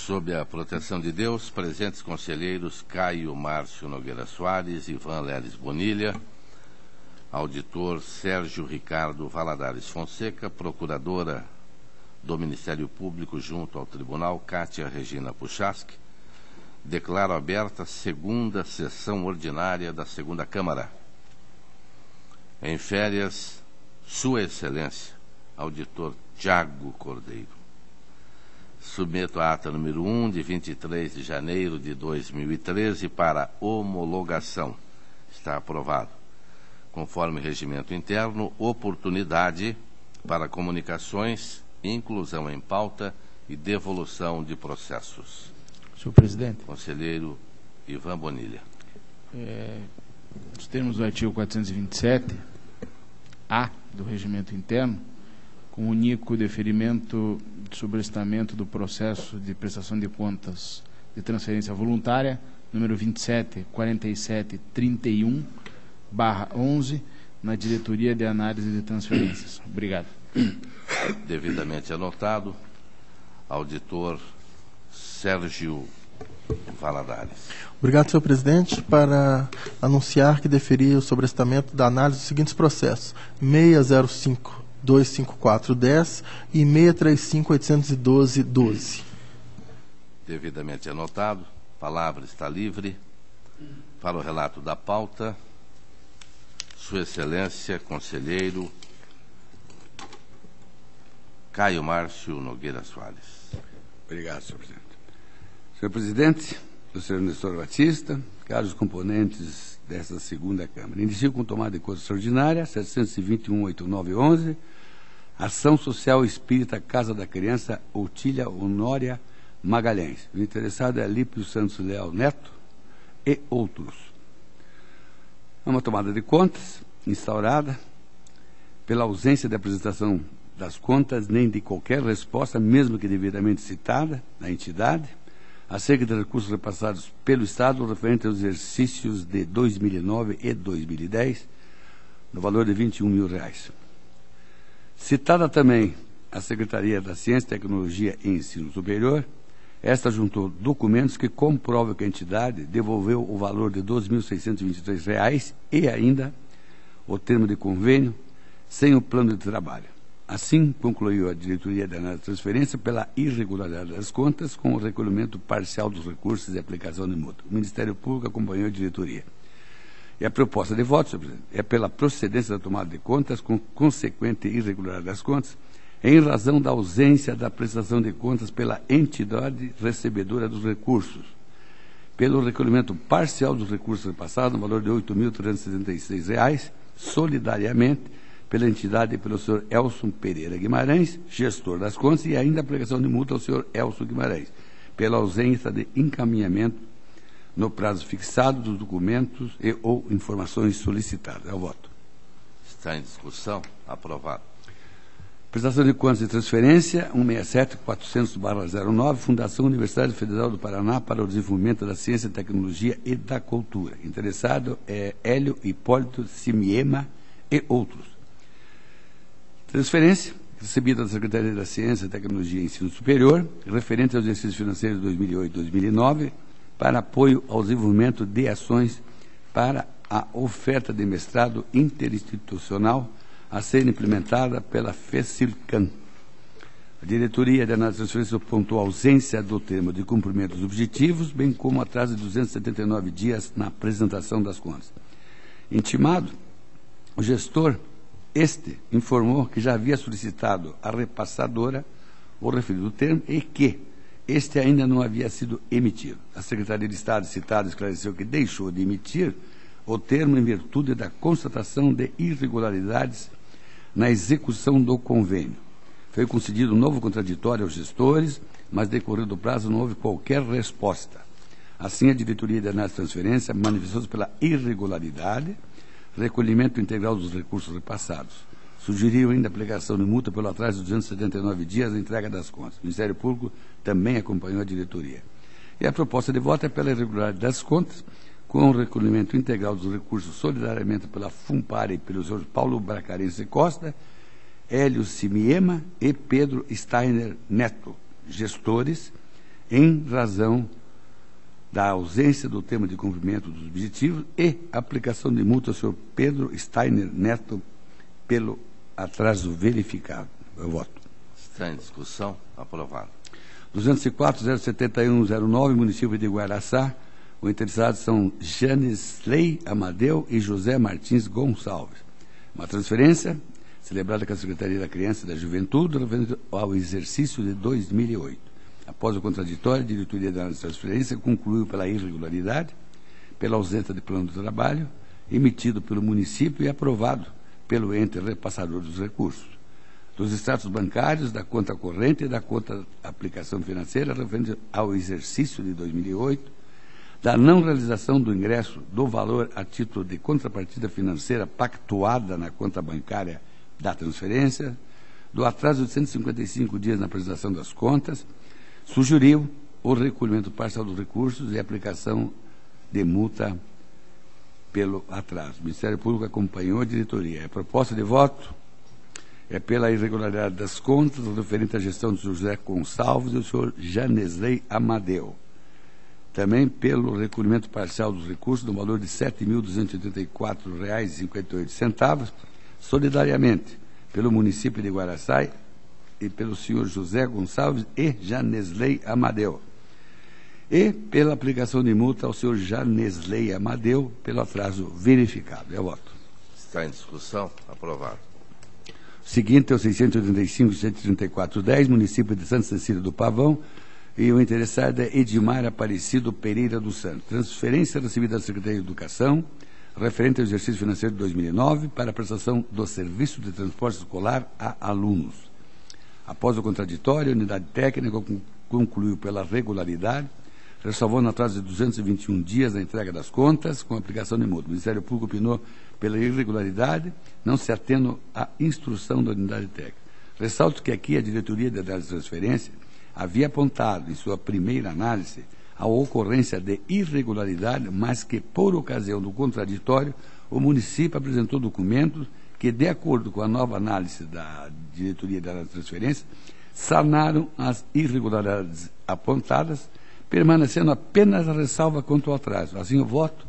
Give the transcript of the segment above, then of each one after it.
Sob a proteção de Deus, presentes conselheiros Caio Márcio Nogueira Soares, Ivan Leles Bonilha, auditor Sérgio Ricardo Valadares Fonseca, procuradora do Ministério Público junto ao Tribunal Cátia Regina Puchaski, declaro aberta a segunda sessão ordinária da segunda Câmara. Em férias, Sua Excelência, auditor Tiago Cordeiro. Submeto a ata número 1, de 23 de janeiro de 2013, para homologação. Está aprovado. Conforme regimento interno, oportunidade para comunicações, inclusão em pauta e devolução de processos. Senhor presidente. Conselheiro Ivan Bonilha. Nos termos do artigo 427-A do regimento interno, comunico o deferimento de sobrestamento do processo de prestação de contas de transferência voluntária, número 274731/11, na Diretoria de Análise de Transferências. Obrigado. Devidamente anotado, auditor Sérgio Valadares. Obrigado, senhor presidente. Para anunciar que deferi o sobrestamento da análise dos seguintes processos: 605-25410 e 635-812-12. Devidamente anotado, palavra está livre. Para o relato da pauta, Sua Excelência, conselheiro Caio Márcio Nogueira Soares. Obrigado, senhor presidente. Senhor presidente, senhor Nestor Batista, caros componentes desta segunda Câmara, inicio com tomada de conta extraordinária 721-8911, Ação Social Espírita Casa da Criança Outília Honória Magalhães. O interessado é Alípio Santos Leal Neto e outros. É uma tomada de contas instaurada pela ausência de apresentação das contas, nem de qualquer resposta, mesmo que devidamente citada, na entidade, acerca de recursos repassados pelo Estado referente aos exercícios de 2009 e 2010, no valor de R$21 mil. Citada também a Secretaria da Ciência, Tecnologia e Ensino Superior, esta juntou documentos que comprovam que a entidade devolveu o valor de R$ 2.623 e ainda o termo de convênio sem o plano de trabalho. Assim, concluiu a diretoria da análise de transferência pela irregularidade das contas com o recolhimento parcial dos recursos e aplicação de multa. O Ministério Público acompanhou a diretoria. E a proposta de voto, senhor presidente, é pela procedência da tomada de contas com consequente irregularidade das contas, em razão da ausência da prestação de contas pela entidade recebedora dos recursos, pelo recolhimento parcial dos recursos repassados no valor de R$ 8.376, solidariamente, pela entidade e pelo senhor Elson Pereira Guimarães, gestor das contas, e ainda a aplicação de multa ao senhor Elson Guimarães, pela ausência de encaminhamento no prazo fixado dos documentos e ou informações solicitadas. É o voto. Está em discussão. Aprovado. Prestação de contas de transferência 167.400/09, Fundação Universidade Federal do Paraná para o Desenvolvimento da Ciência, Tecnologia e da Cultura. Interessado é Hélio Hipólito Simiema e outros. Transferência recebida da Secretaria da Ciência, Tecnologia e Ensino Superior, referente aos exercícios financeiros de 2008 e 2009, para apoio ao desenvolvimento de ações para a oferta de mestrado interinstitucional a ser implementada pela FECILCAN. A diretoria de análise de transferência apontou a ausência do termo de cumprimento dos objetivos, bem como atraso de 279 dias na apresentação das contas. Intimado, o gestor informou que já havia solicitado à repassadora o referido termo e que este ainda não havia sido emitido. A Secretaria de Estado citada esclareceu que deixou de emitir o termo em virtude da constatação de irregularidades na execução do convênio. Foi concedido um novo contraditório aos gestores, mas decorrido o prazo não houve qualquer resposta. Assim, a diretoria de análise de transferência manifestou-se pela irregularidade, recolhimento integral dos recursos repassados. Sugeriu ainda a aplicação de multa pelo atraso de 279 dias da entrega das contas. O Ministério Público também acompanhou a diretoria. E a proposta de voto é pela irregularidade das contas, com o recolhimento integral dos recursos solidariamente pela FUNPAR e pelo senhor Paulo Bracarense Costa, Hélio Simiema e Pedro Steiner Neto, gestores, em razão da ausência do tema de cumprimento dos objetivos e aplicação de multa ao senhor Pedro Steiner Neto pelo atraso verificado. Eu voto. Está em discussão. Aprovado. 204.071.09, município de Guaraçá. Os interessados são Janesley Amadeu e José Martins Gonçalves. Uma transferência celebrada com a Secretaria da Criança e da Juventude, referente ao exercício de 2008. Após o contraditório, a diretoria da transferência concluiu pela irregularidade, pela ausência de plano de trabalho, emitido pelo município e aprovado pelo ente repassador dos recursos, dos extratos bancários, da conta corrente e da conta aplicação financeira referente ao exercício de 2008, da não realização do ingresso do valor a título de contrapartida financeira pactuada na conta bancária da transferência, do atraso de 155 dias na apresentação das contas, sugeriu o recolhimento parcial dos recursos e aplicação de multa pelo atraso. O Ministério Público acompanhou a diretoria. A proposta de voto é pela irregularidade das contas referente à gestão do senhor José Gonçalves e do senhor Janesley Amadeu. Também pelo recolhimento parcial dos recursos no valor de R$ 7.284,58, solidariamente pelo município de Guaraçá e pelo senhor José Gonçalves e Janesley Amadeu. E pela aplicação de multa ao senhor Janesley Amadeu pelo atraso verificado. Eu voto. Está em discussão. Aprovado. O seguinte é o 635-134-10, município de Santa Cecília do Pavão, e o interessado é Edmar Aparecido Pereira dos Santos. Transferência recebida da Secretaria de Educação, referente ao exercício financeiro de 2009, para a prestação do serviço de transporte escolar a alunos. Após o contraditório, a unidade técnica concluiu pela regularidade, ressalvou no atraso de 221 dias a entrega das contas, com aplicação de multa. O Ministério Público opinou pela irregularidade, não se atendo à instrução da unidade técnica. Ressalto que aqui a diretoria de análise de transferência havia apontado, em sua primeira análise, a ocorrência de irregularidade, mas que, por ocasião do contraditório, o município apresentou documentos que, de acordo com a nova análise da diretoria da transferência, sanaram as irregularidades apontadas, permanecendo apenas a ressalva quanto ao atraso. Assim, eu voto,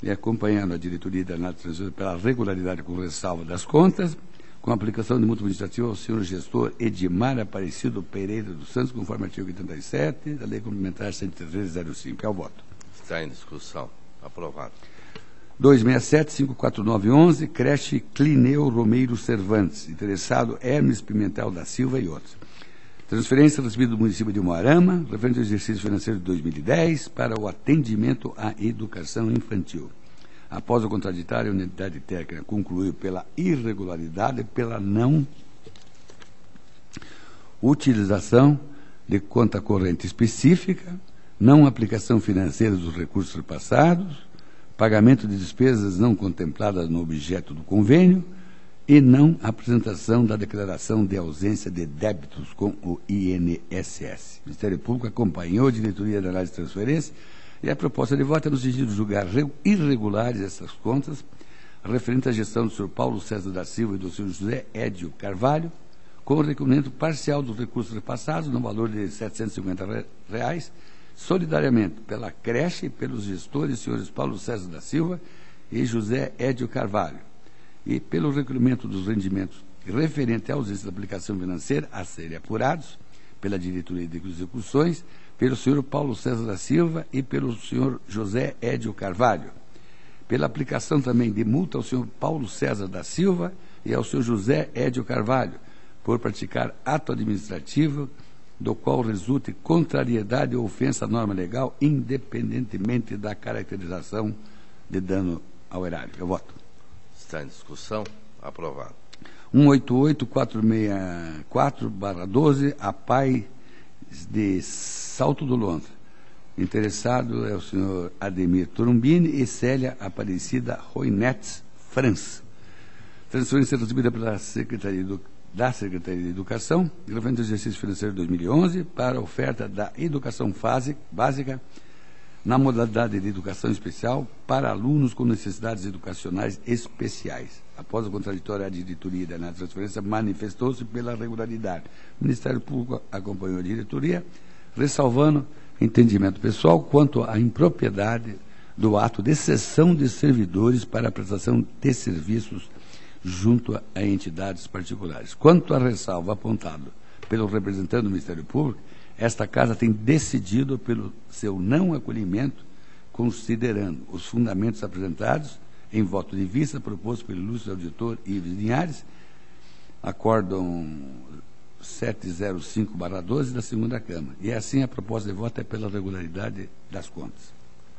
e acompanhando a diretoria da análise da transferência pela regularidade com ressalva das contas, com aplicação de multa administrativa ao senhor gestor Edmar Aparecido Pereira dos Santos, conforme artigo 87 da Lei Complementar 113/05. É o voto. Está em discussão. Aprovado. 267-54911, creche Clineu Romeiro Cervantes. Interessado Hermes Pimentel da Silva e outros. Transferência recebida do município de Moarama, referente ao exercício financeiro de 2010, para o atendimento à educação infantil. Após o contraditório, a unidade técnica concluiu pela irregularidade e pela não utilização de conta corrente específica, não aplicação financeira dos recursos repassados, pagamento de despesas não contempladas no objeto do convênio e não apresentação da declaração de ausência de débitos com o INSS. O Ministério Público acompanhou a diretoria da análise de transferência e a proposta de voto é no sentido de julgar irregulares essas contas, referente à gestão do senhor Paulo César da Silva e do senhor José Édio Carvalho, com o recolhimento parcial dos recursos repassados no valor de R$ 750, solidariamente pela creche e pelos gestores senhores Paulo César da Silva e José Édio Carvalho, e pelo recolhimento dos rendimentos referente à ausência da aplicação financeira a serem apurados pela diretoria de execuções, pelo senhor Paulo César da Silva e pelo senhor José Édio Carvalho, pela aplicação também de multa ao senhor Paulo César da Silva e ao senhor José Édio Carvalho, por praticar ato administrativo do qual resulte contrariedade ou ofensa à norma legal, independentemente da caracterização de dano ao erário. Eu voto. Está em discussão. Aprovado. 188-464/12, a PAI de Salto do Lontra. Interessado é o senhor Ademir Torumbini e Célia Aparecida Roinetes Franz. Transferência recebida pela Secretaria da Secretaria de Educação, referente ao exercício financeiro de 2011, para a oferta da educação básica na modalidade de educação especial para alunos com necessidades educacionais especiais. Após o contraditório, a diretoria da análise de transferência manifestou-se pela regularidade. O Ministério Público acompanhou a diretoria, ressalvando entendimento pessoal quanto à impropriedade do ato de cessão de servidores para a prestação de serviços junto a entidades particulares. Quanto à ressalva apontada pelo representante do Ministério Público, esta Casa tem decidido pelo seu não acolhimento, considerando os fundamentos apresentados em voto de vista proposto pelo ilustre auditor Ives Linhares, acórdão 705/12 da segunda Câmara. E assim a proposta de voto é pela regularidade das contas.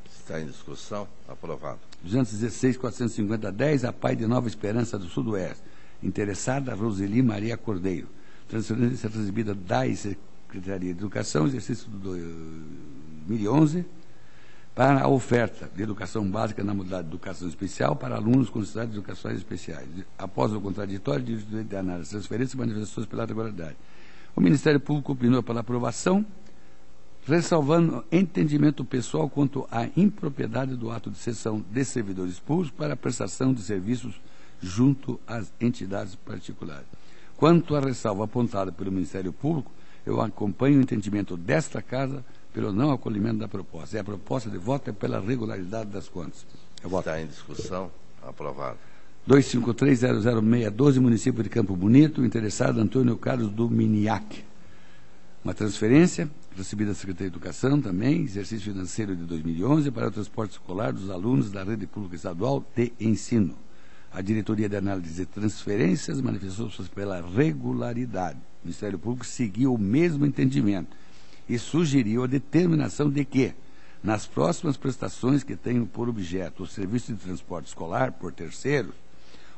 Está em discussão. Aprovado. 216.450/10, a PAI de Nova Esperança do Sudoeste. Interessada, Roseli Maria Cordeiro. Transferência recebida da Secretaria de Educação, exercício de 2011, para a oferta de educação básica na modalidade de educação especial para alunos com necessidades educacionais especiais. Após o contraditório, de análise de transferência, manifestou-se pela regularidade. O Ministério Público opinou pela aprovação, ressalvando entendimento pessoal quanto à impropriedade do ato de cessão de servidores públicos para a prestação de serviços junto às entidades particulares. Quanto à ressalva apontada pelo Ministério Público, eu acompanho o entendimento desta Casa pelo não acolhimento da proposta. E a proposta de voto é pela regularidade das contas. Está em discussão. Aprovado. 253.00612, município de Campo Bonito, interessado Antônio Carlos do Miniac. Uma transferência recebida da Secretaria de Educação também, exercício financeiro de 2011, para o transporte escolar dos alunos da Rede Pública Estadual de Ensino. A Diretoria de Análise de Transferências manifestou-se pela regularidade. O Ministério Público seguiu o mesmo entendimento e sugeriu a determinação de que, nas próximas prestações que tenham por objeto o serviço de transporte escolar por terceiros,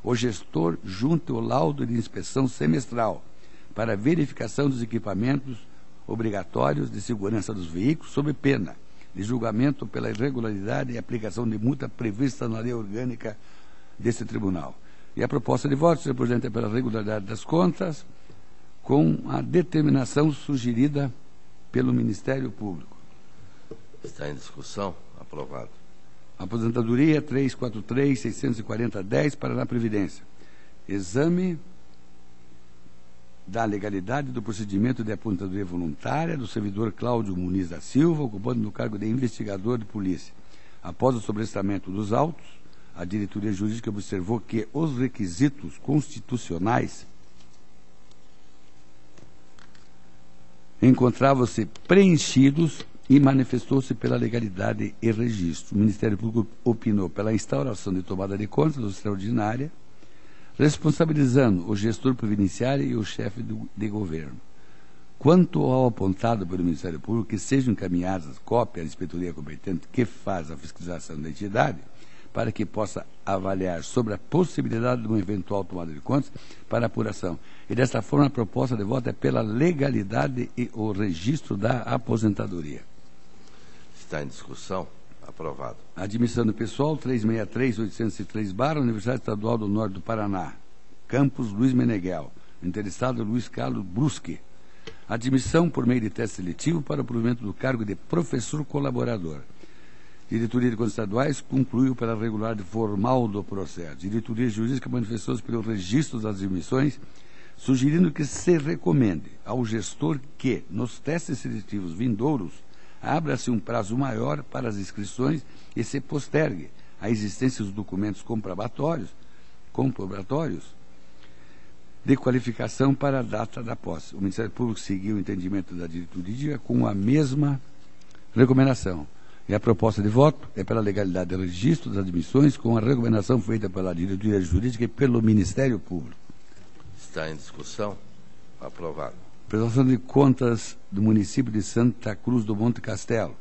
o gestor junte o laudo de inspeção semestral para verificação dos equipamentos obrigatórios de segurança dos veículos, sob pena de julgamento pela irregularidade e aplicação de multa prevista na lei orgânica desse tribunal. E a proposta de voto, senhor presidente, é pela regularidade das contas, com a determinação sugerida pelo Ministério Público. Está em discussão. Aprovado. Aposentadoria 343.640/10, Paraná Previdência. Exame da legalidade do procedimento de aposentadoria voluntária do servidor Cláudio Muniz da Silva, ocupando no cargo de investigador de polícia. Após o sobrestamento dos autos, a diretoria jurídica observou que os requisitos constitucionais encontravam-se preenchidos e manifestou-se pela legalidade e registro. O Ministério Público opinou pela instauração de tomada de contas extraordinária, responsabilizando o gestor previdenciário e o chefe de governo. Quanto ao apontado pelo Ministério Público, que sejam encaminhadas cópias à inspetoria competente que faz a fiscalização da entidade, para que possa avaliar sobre a possibilidade de uma eventual tomada de contas para apuração. E desta forma a proposta de voto é pela legalidade e o registro da aposentadoria. Está em discussão. Aprovado. Admissão do pessoal 363.803/, Universidade Estadual do Norte do Paraná, campus Luiz Meneghel, interessado Luiz Carlos Brusque. Admissão por meio de teste seletivo para o provimento do cargo de professor colaborador. Diretoria de Contas Estaduais concluiu pela regularidade formal do processo. Diretoria Jurídica manifestou-se pelo registro das admissões, sugerindo que se recomende ao gestor que, nos testes seletivos vindouros, abra-se um prazo maior para as inscrições e se postergue a existência dos documentos comprobatórios de qualificação para a data da posse. O Ministério Público seguiu o entendimento da diretoria com a mesma recomendação. E a proposta de voto é pela legalidade do registro das admissões, com a recomendação feita pela diretoria jurídica e pelo Ministério Público. Está em discussão. Aprovado. Prestação de contas do município de Santa Cruz do Monte Castelo.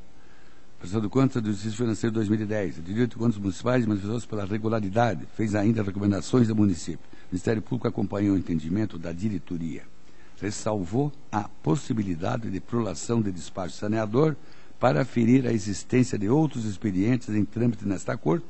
Prestação de contas do exercício financeiro de 2010. A diretoria de contas municipais manifestou-se pela regularidade, fez ainda recomendações do município. O Ministério Público acompanhou o entendimento da diretoria. Ressalvou a possibilidade de prolação de despacho saneador para aferir a existência de outros expedientes em trâmite nesta Corte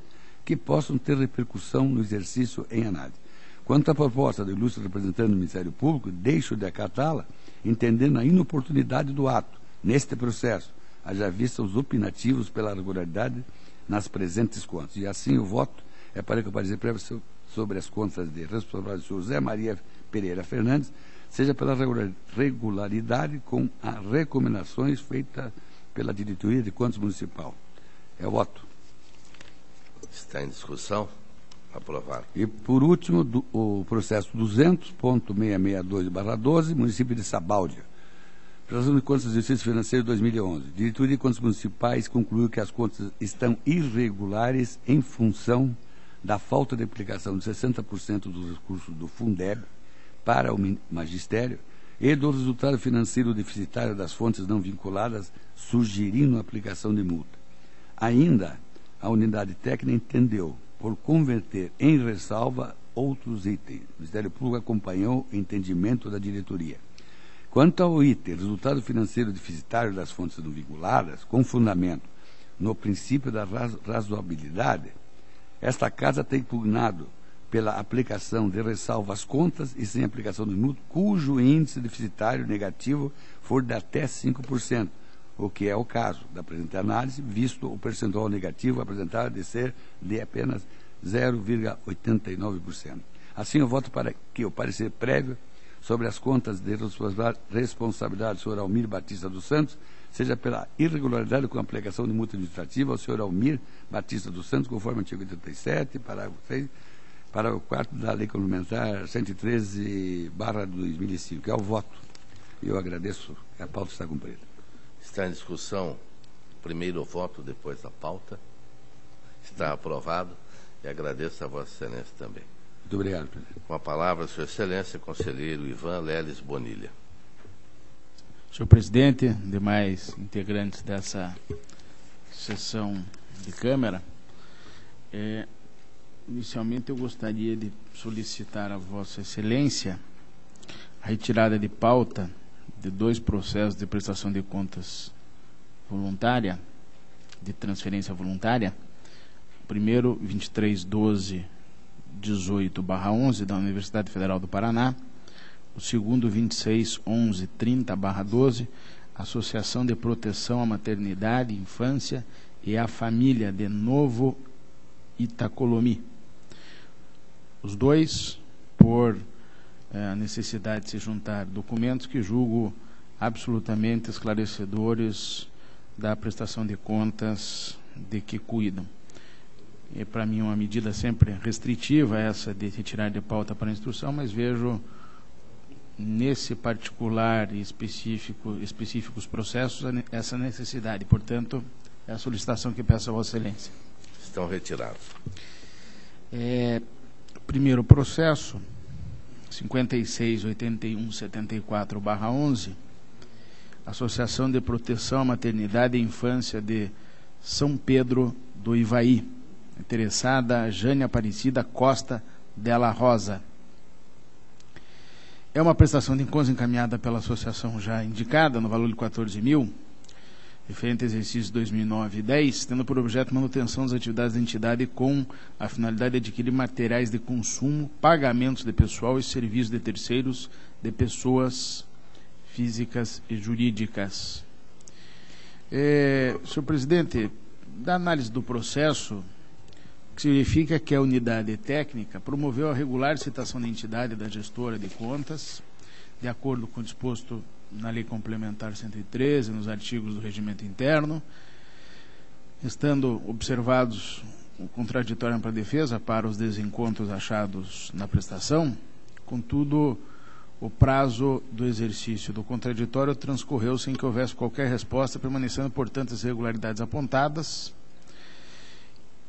que possam ter repercussão no exercício em análise. Quanto à proposta do ilustre representante do Ministério Público, deixo de acatá-la, entendendo a inoportunidade do ato, neste processo, haja vista os opinativos pela regularidade nas presentes contas. E assim o voto é para que o parecer prévio sobre as contas de responsabilidade do senhor José Maria Pereira Fernandes seja pela regularidade com as recomendações feitas pela diretoria de contas municipal. É o voto. Está em discussão? Aprovado. E, por último, o processo 200.662/12, município de Sabáudia. Prestação de contas do exercício financeiro 2011. Diretoria de Contas Municipais concluiu que as contas estão irregulares em função da falta de aplicação de 60% dos recursos do Fundeb para o magistério e do resultado financeiro deficitário das fontes não vinculadas, sugerindo a aplicação de multa. Ainda, a unidade técnica entendeu por converter em ressalva outros itens. O Ministério Público acompanhou o entendimento da diretoria. Quanto ao item, resultado financeiro deficitário das fontes não vinculadas, com fundamento no princípio da razoabilidade, esta Casa tem impugnado pela aplicação de ressalva às contas e sem aplicação de multa, cujo índice deficitário negativo for de até 5%, o que é o caso da presente análise, visto o percentual negativo apresentado de ser de apenas 0,89%. Assim, eu voto para que o parecer prévio sobre as contas de responsabilidade do senhor Almir Batista dos Santos seja pela irregularidade com a aplicação de multa administrativa ao senhor Almir Batista dos Santos, conforme o artigo 87, parágrafo 6, parágrafo 4 da Lei Complementar 113/2005, que é o voto. E eu agradeço, a pauta está cumprida. Está em discussão primeiro o voto, depois a pauta. Está aprovado e agradeço a Vossa Excelência também. Muito obrigado, presidente. Com a palavra, Sua Excelência, conselheiro Ivan Leles Bonilha. Senhor presidente, demais integrantes dessa sessão de Câmara, inicialmente eu gostaria de solicitar a Vossa Excelência a retirada de pauta de 2 processos de prestação de contas voluntária, de transferência voluntária. O primeiro, 23.12.18/11, da Universidade Federal do Paraná. O segundo, 26.11.30/12, Associação de Proteção à Maternidade, Infância e à Família de Novo Itacolomi. Os dois, por a necessidade de se juntar documentos que julgo absolutamente esclarecedores da prestação de contas de que cuidam. É para mim uma medida sempre restritiva essa de retirar de pauta para a instrução, mas vejo nesse particular e específicos processos essa necessidade. Portanto, é a solicitação que peço a Vossa Excelência. Estão retirados. Primeiro processo, 56.81.74/11, Associação de Proteção à Maternidade e Infância de São Pedro do Ivaí. Interessada, Jane Aparecida Costa Della Rosa. É uma prestação de contas encaminhada pela associação já indicada, no valor de 14.000, referente a exercício 2009 e 10, tendo por objeto manutenção das atividades da entidade com a finalidade de adquirir materiais de consumo, pagamentos de pessoal e serviços de terceiros de pessoas físicas e jurídicas. Senhor presidente, da análise do processo, que significa que a unidade técnica promoveu a regular citação da entidade da gestora de contas, de acordo com o disposto na Lei Complementar 113, nos artigos do Regimento Interno, estando observados o contraditório para a defesa para os desencontros achados na prestação. Contudo, o prazo do exercício do contraditório transcorreu sem que houvesse qualquer resposta, permanecendo, portanto, as irregularidades apontadas,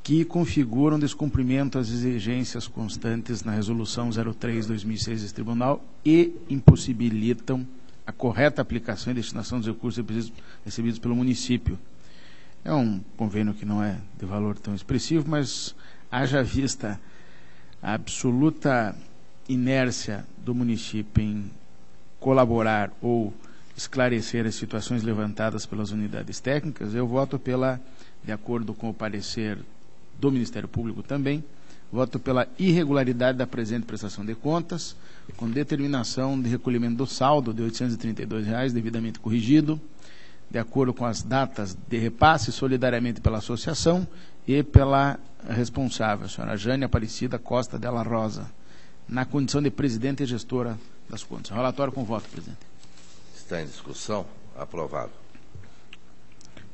que configuram descumprimento às exigências constantes na Resolução 03/2006 desse Tribunal e impossibilitam a correta aplicação e destinação dos recursos recebidos pelo município. É um convênio que não é de valor tão expressivo, mas haja vista a absoluta inércia do município em colaborar ou esclarecer as situações levantadas pelas unidades técnicas, eu voto de acordo com o parecer do Ministério Público também, voto pela irregularidade da presente prestação de contas, com determinação de recolhimento do saldo de R$ 832, devidamente corrigido, de acordo com as datas de repasse, solidariamente pela associação e pela responsável, a senhora Jane Aparecida Costa Della Rosa, na condição de presidente e gestora das Contas. Relatório com voto, presidente. Está em discussão. Aprovado.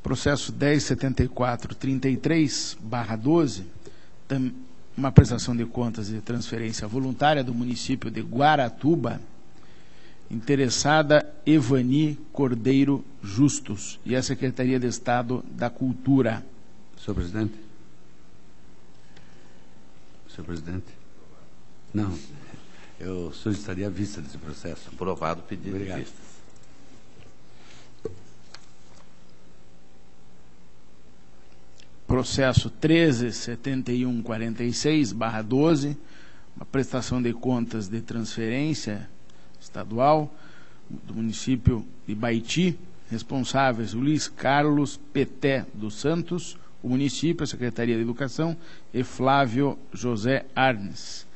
Processo 107433/12, uma prestação de contas de transferência voluntária do município de Guaratuba, interessada Evani Cordeiro Justus e a Secretaria de Estado da Cultura. Senhor presidente. Senhor presidente. Não, eu solicitaria a vista desse processo. Aprovado o pedido Obrigado. de vistas. Processo 137146/12, uma prestação de contas de transferência estadual do município de Baiti, responsáveis Luiz Carlos Peté dos Santos, o município, a Secretaria de Educação, e Flávio José Arnes.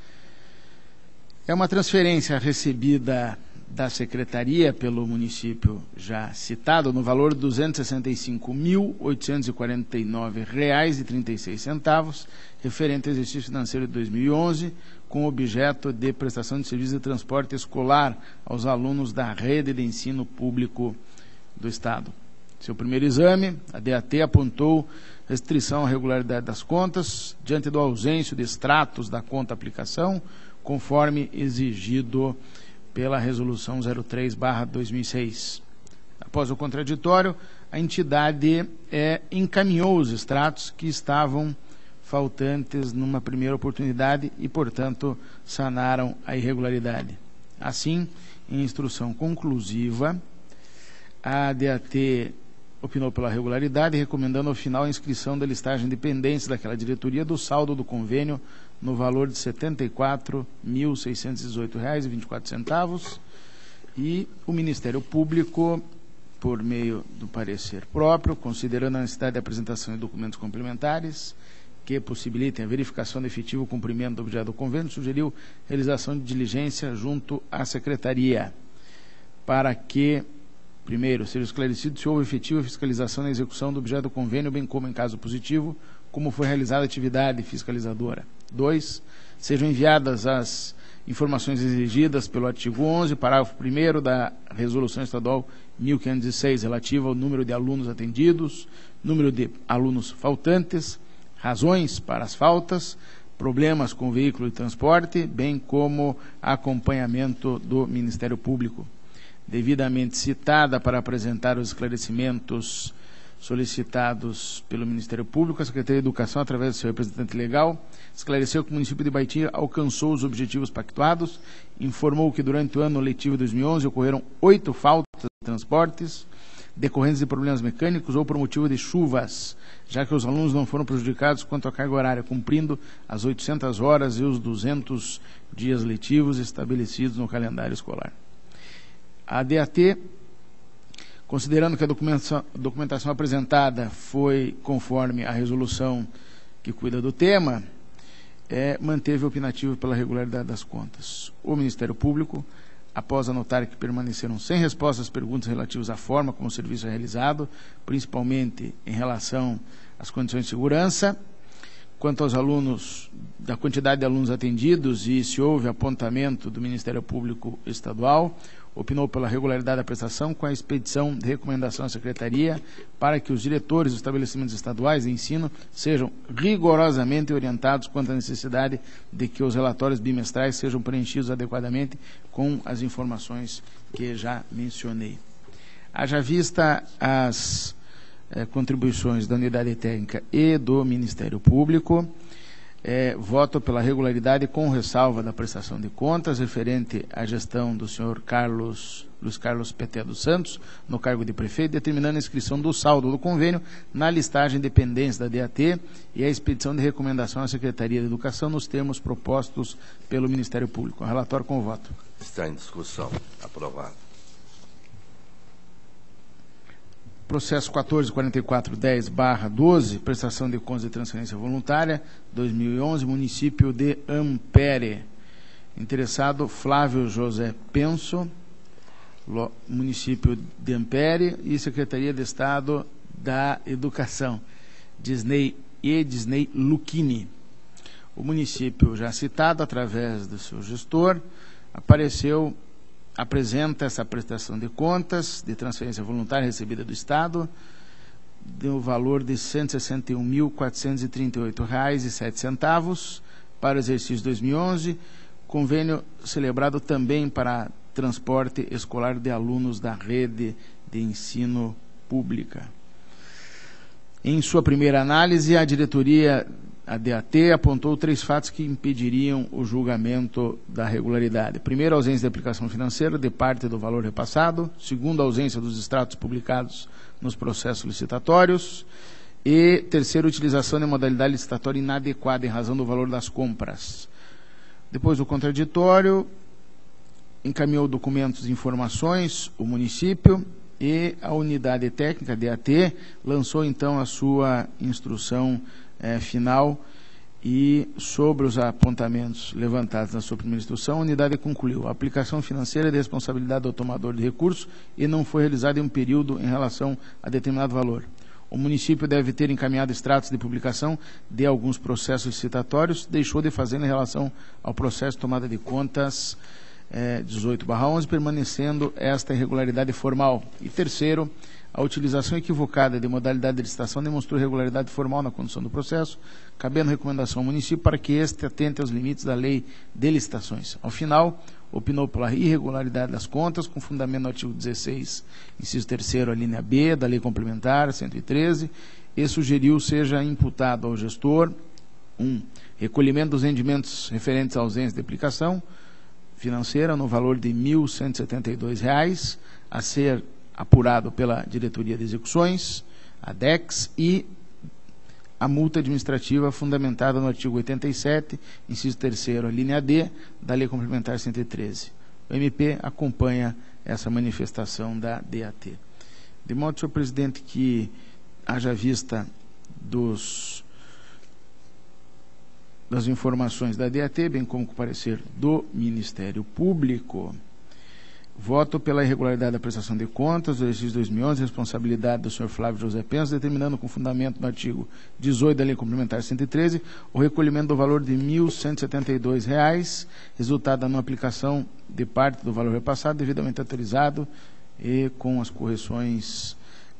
É uma transferência recebida da Secretaria pelo município já citado, no valor de R$ 265.849,36, referente ao exercício financeiro de 2011, com objeto de prestação de serviço de transporte escolar aos alunos da rede de ensino público do Estado. Seu primeiro exame, a DAT apontou restrição à regularidade das contas, diante da ausência de extratos da conta aplicação, conforme exigido pela Resolução 03/2006. Após o contraditório, a entidade encaminhou os extratos que estavam faltantes numa primeira oportunidade e, portanto, sanaram a irregularidade. Assim, em instrução conclusiva, a ADAT opinou pela regularidade, recomendando ao final a inscrição da listagem de pendências daquela diretoria do saldo do convênio no valor de R$ 74.618,24, e o Ministério Público, por meio do parecer próprio, considerando a necessidade de apresentação de documentos complementares que possibilitem a verificação do efetivo cumprimento do objeto do convênio, sugeriu realização de diligência junto à Secretaria, para que, primeiro, seja esclarecido se houve efetiva fiscalização na execução do objeto do convênio, bem como, em caso positivo, como foi realizada a atividade fiscalizadora. 2. Sejam enviadas as informações exigidas pelo artigo 11, parágrafo 1º da Resolução Estadual 1506, relativa ao número de alunos atendidos, número de alunos faltantes, razões para as faltas, problemas com o veículo de transporte, bem como acompanhamento do Ministério Público. Devidamente citada para apresentar os esclarecimentos solicitados pelo Ministério Público, a Secretaria de Educação, através do seu representante legal, esclareceu que o município de Baiti alcançou os objetivos pactuados, informou que durante o ano letivo 2011 ocorreram 8 faltas de transportes, decorrentes de problemas mecânicos ou por motivo de chuvas, já que os alunos não foram prejudicados quanto à carga horária, cumprindo as 800 horas e os 200 dias letivos estabelecidos no calendário escolar. A ADAT, considerando que a documentação apresentada foi conforme a resolução que cuida do tema, manteve o opinativo pela regularidade das contas. O Ministério Público, após anotar que permaneceram sem resposta às perguntas relativas à forma como o serviço é realizado, principalmente em relação às condições de segurança, quanto aos alunos, da quantidade de alunos atendidos e se houve apontamento do Ministério Público Estadual, opinou pela regularidade da prestação com a expedição de recomendação à Secretaria para que os diretores dos estabelecimentos estaduais de ensino sejam rigorosamente orientados quanto à necessidade de que os relatórios bimestrais sejam preenchidos adequadamente com as informações que já mencionei. Haja vista as contribuições da Unidade Técnica e do Ministério Público, voto pela regularidade com ressalva da prestação de contas referente à gestão do senhor Luiz Carlos Peté dos Santos, no cargo de prefeito, determinando a inscrição do saldo do convênio na listagem de pendências da DAT e a expedição de recomendação à Secretaria de Educação nos termos propostos pelo Ministério Público. Relatório com voto. Está em discussão. Aprovado. Processo 144410/12, prestação de contas de transferência voluntária, 2011, município de Ampere. Interessado, Flávio José Penso, município de Ampere, e Secretaria de Estado da Educação, Disney Lucchini. O município já citado, através do seu gestor, apareceu apresenta essa prestação de contas de transferência voluntária recebida do Estado, do valor de R$ 161.438,07 para o exercício 2011, convênio celebrado também para transporte escolar de alunos da rede de ensino pública. Em sua primeira análise, a diretoria, a DAT, apontou 3 fatos que impediriam o julgamento da regularidade. Primeiro, a ausência de aplicação financeira de parte do valor repassado. Segundo, a ausência dos extratos publicados nos processos licitatórios. E terceiro, a utilização de modalidade licitatória inadequada em razão do valor das compras. Depois do contraditório, encaminhou documentos e informações, o município, e a unidade técnica, DAT, lançou então a sua instrução final, e sobre os apontamentos levantados na sua primeira instrução, a unidade concluiu: a aplicação financeira é de responsabilidade do tomador de recurso e não foi realizada em um período em relação a determinado valor. O município deve ter encaminhado extratos de publicação de alguns processos licitatórios, deixou de fazer em relação ao processo de tomada de contas 18/11, permanecendo esta irregularidade formal. E terceiro, a utilização equivocada de modalidade de licitação demonstrou irregularidade formal na condução do processo, cabendo recomendação ao município para que este atente aos limites da lei de licitações. Ao final, opinou pela irregularidade das contas, com fundamento no artigo 16, inciso 3º, a linha B da Lei Complementar 113, e sugeriu seja imputado ao gestor 1. Recolhimento dos rendimentos referentes à ausência de aplicação financeira no valor de R$ 1.172, a ser apurado pela Diretoria de Execuções, a DEX, e a multa administrativa fundamentada no artigo 87, inciso 3º, a linha D, da Lei Complementar 113. O MP acompanha essa manifestação da DAT. De modo, senhor presidente, que haja vista das informações da DAT, bem como com o parecer do Ministério Público, voto pela irregularidade da prestação de contas do exercício 2011, responsabilidade do senhor Flávio José Penso, determinando com fundamento no artigo 18 da Lei Complementar 113 o recolhimento do valor de R$ 1.172, resultado da não aplicação de parte do valor repassado, devidamente autorizado e com as correções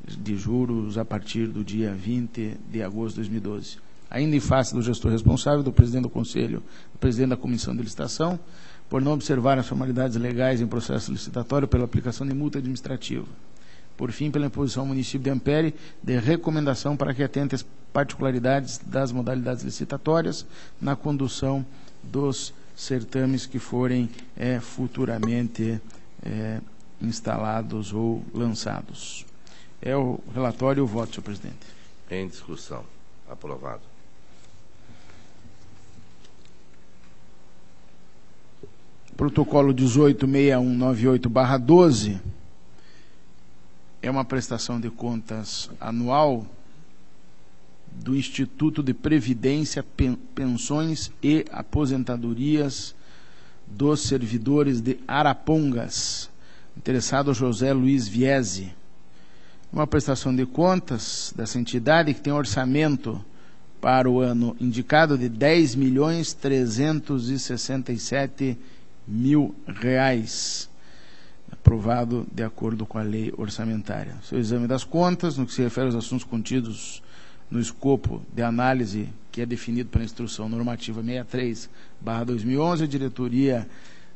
de juros a partir do dia 20 de agosto de 2012. Ainda em face do gestor responsável, do presidente do Conselho, do presidente da Comissão de Licitação, por não observar as formalidades legais em processo licitatório pela aplicação de multa administrativa. Por fim, pela imposição ao município de Ampere de recomendação para que atente às particularidades das modalidades licitatórias na condução dos certames que forem futuramente instalados ou lançados. É o relatório e o voto, senhor presidente. Em discussão. Aprovado. Protocolo 186198/12 é uma prestação de contas anual do Instituto de Previdência, Pensões e Aposentadorias dos Servidores de Arapongas, interessado José Luiz Viese. Uma prestação de contas dessa entidade que tem orçamento para o ano indicado de R$ 10.367.000, aprovado de acordo com a lei orçamentária. Seu exame das contas, no que se refere aos assuntos contidos no escopo de análise que é definido pela Instrução Normativa 63/2011, a Diretoria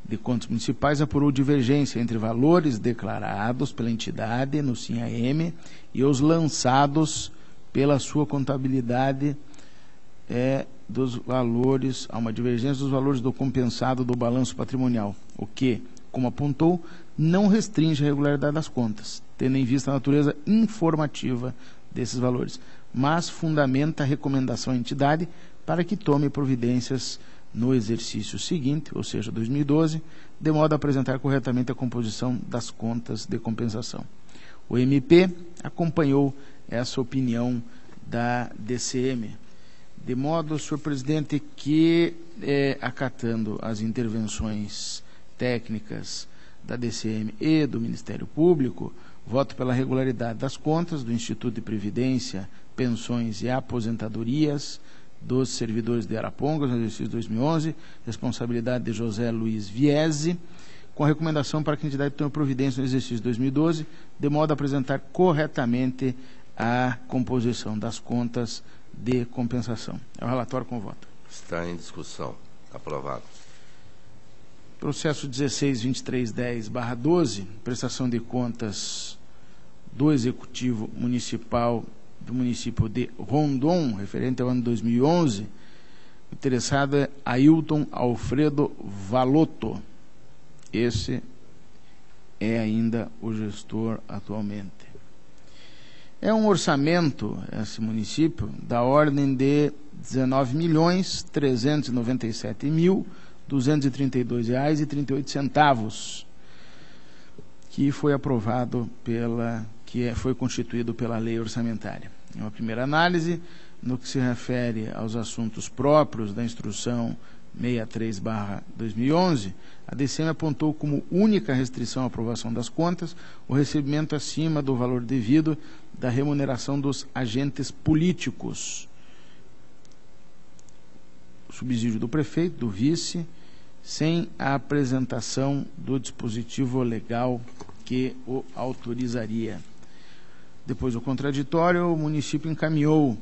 de Contas Municipais apurou divergência entre valores declarados pela entidade no SINAM e os lançados pela sua contabilidade dos valores, há uma divergência dos valores do compensado do balanço patrimonial, o que, como apontou, não restringe a regularidade das contas, tendo em vista a natureza informativa desses valores, mas fundamenta a recomendação à entidade para que tome providências no exercício seguinte, ou seja, 2012, de modo a apresentar corretamente a composição das contas de compensação. O MP acompanhou essa opinião da DCM, de modo, senhor presidente, que, acatando as intervenções técnicas da DCM e do Ministério Público, voto pela regularidade das contas do Instituto de Previdência, Pensões e Aposentadorias dos Servidores de Arapongas, no exercício 2011, responsabilidade de José Luiz Viese, com a recomendação para que a entidade tome providência no exercício de 2012, de modo a apresentar corretamente a composição das contas de compensação. É o relatório com voto. Está em discussão. Aprovado. Processo 16.2310/12, prestação de contas do Executivo Municipal do município de Rondon, referente ao ano 2011. O interessado é Ailton Alfredo Valotto. Esse é ainda o gestor atualmente. É um orçamento, esse município, da ordem de R$ 19.397.232,38, que foi aprovado foi constituído pela lei orçamentária. Em uma primeira análise, no que se refere aos assuntos próprios da instrução 63/2011, a DCM apontou como única restrição à aprovação das contas o recebimento acima do valor devido da remuneração dos agentes políticos, o subsídio do prefeito, do vice, sem a apresentação do dispositivo legal que o autorizaria. Depois do contraditório, o município encaminhou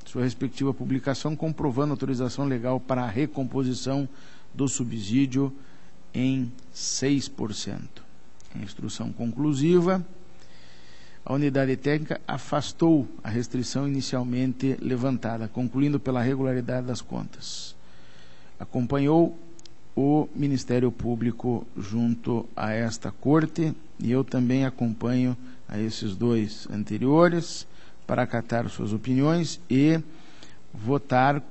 sua respectiva publicação comprovando a autorização legal para a recomposição do subsídio em 6%. Em instrução conclusiva, a unidade técnica afastou a restrição inicialmente levantada, concluindo pela regularidade das contas. Acompanhou o Ministério Público junto a esta Corte, e eu também acompanho a esses dois anteriores para acatar suas opiniões e votar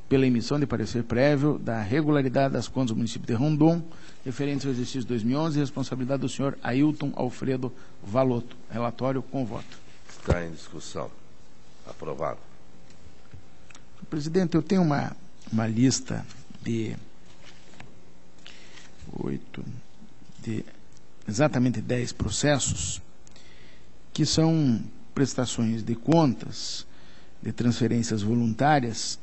pela emissão de parecer prévio da regularidade das contas do município de Rondon, referente ao exercício 2011, responsabilidade do senhor Ailton Alfredo Valotto. Relatório com voto. Está em discussão. Aprovado. Presidente, eu tenho uma lista de exatamente 10 processos que são prestações de contas, de transferências voluntárias,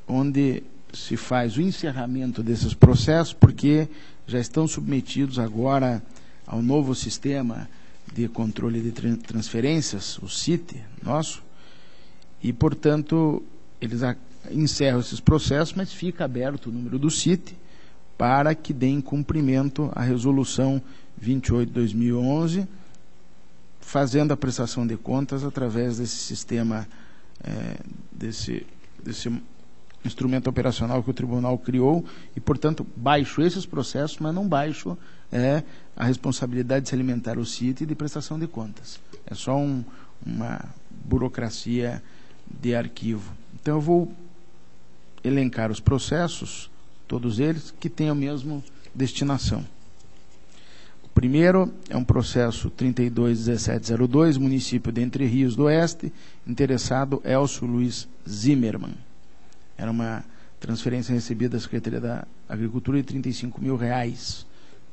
onde se faz o encerramento desses processos, porque já estão submetidos agora ao novo sistema de controle de transferências, o CIT nosso, e, portanto, eles encerram esses processos, mas fica aberto o número do CIT para que deem cumprimento à resolução 28/2011, fazendo a prestação de contas através desse sistema, desse instrumento operacional que o tribunal criou, e, portanto, baixo esses processos, mas não baixo a responsabilidade de se alimentar o CIT e de prestação de contas. É só uma burocracia de arquivo. Então, eu vou elencar os processos, todos eles, que têm a mesma destinação. O primeiro é um processo 32.1702, município de Entre Rios do Oeste, interessado Elcio Luiz Zimmermann. Era uma transferência recebida da Secretaria da Agricultura de R$ 35.000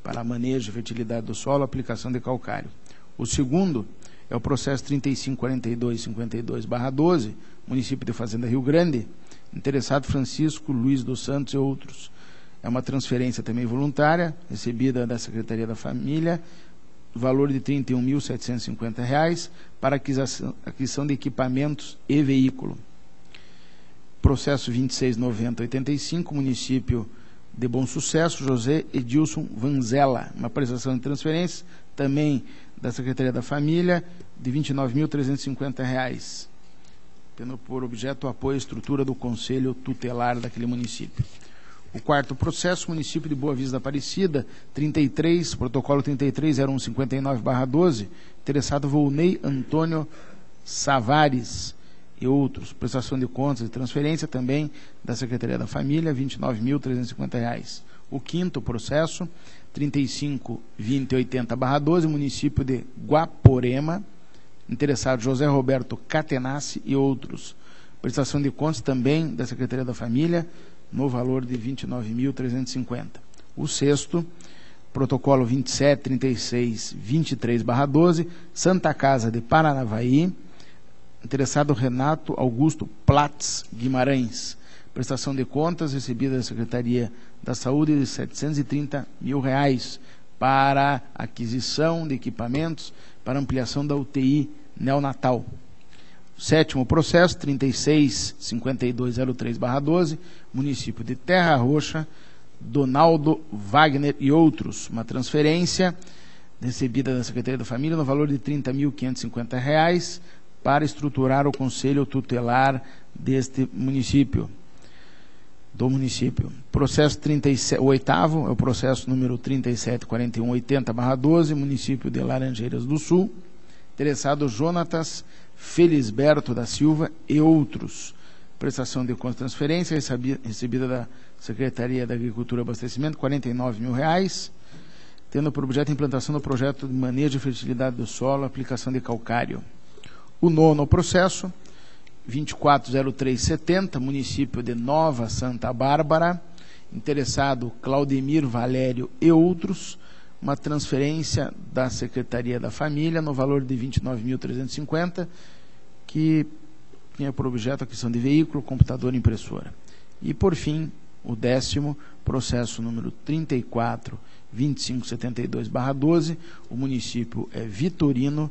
para manejo e fertilidade do solo, aplicação de calcário. O segundo é o processo 35.4252/12, município de Fazenda Rio Grande, interessado Francisco Luiz dos Santos e outros. É uma transferência também voluntária, recebida da Secretaria da Família, valor de R$ 31.750 para aquisição de equipamentos e veículo. Processo 26.9085, município de Bom Sucesso, José Edilson Vanzella, uma prestação de transferência, também da Secretaria da Família, de R$ 29.350, tendo por objeto o apoio à estrutura do Conselho Tutelar daquele município. O quarto processo, município de Boa Vista da Aparecida, 33, protocolo 33.0159/12, interessado Volney Antônio Savares e outros, prestação de contas e transferência também da Secretaria da Família, R$ 29.350. O quinto processo, 35.2080/12, município de Guaporema, interessado José Roberto Catenassi e outros, prestação de contas também da Secretaria da Família, no valor de R$ 29.350. O sexto, protocolo 27.36.23/12, Santa Casa de Paranavaí, interessado Renato Augusto Platz Guimarães, Prestação de contas recebida da Secretaria da Saúde de R$ 730 mil para aquisição de equipamentos para ampliação da UTI neonatal. Sétimo processo, 365203/12, município de Terra Roxa, Donaldo Wagner e outros. Uma transferência recebida da Secretaria da Família no valor de R$ 30.550 para estruturar o Conselho Tutelar deste município. Processo 37, o oitavo é o processo número 374180/12, município de Laranjeiras do Sul. Interessado Jonatas Felisberto da Silva e outros. Prestação de contas de transferência recebida da Secretaria da Agricultura e Abastecimento, R$ 49 mil, tendo por objeto a implantação do projeto de manejo de fertilidade do solo, aplicação de calcário. O nono processo, 240370, município de Nova Santa Bárbara, interessado Claudemir Valério e outros, uma transferência da Secretaria da Família no valor de R$ 29.350, que tinha por objeto a aquisição de veículo, computador e impressora. E, por fim, o 10º, processo número 342572/12, o município é Vitorino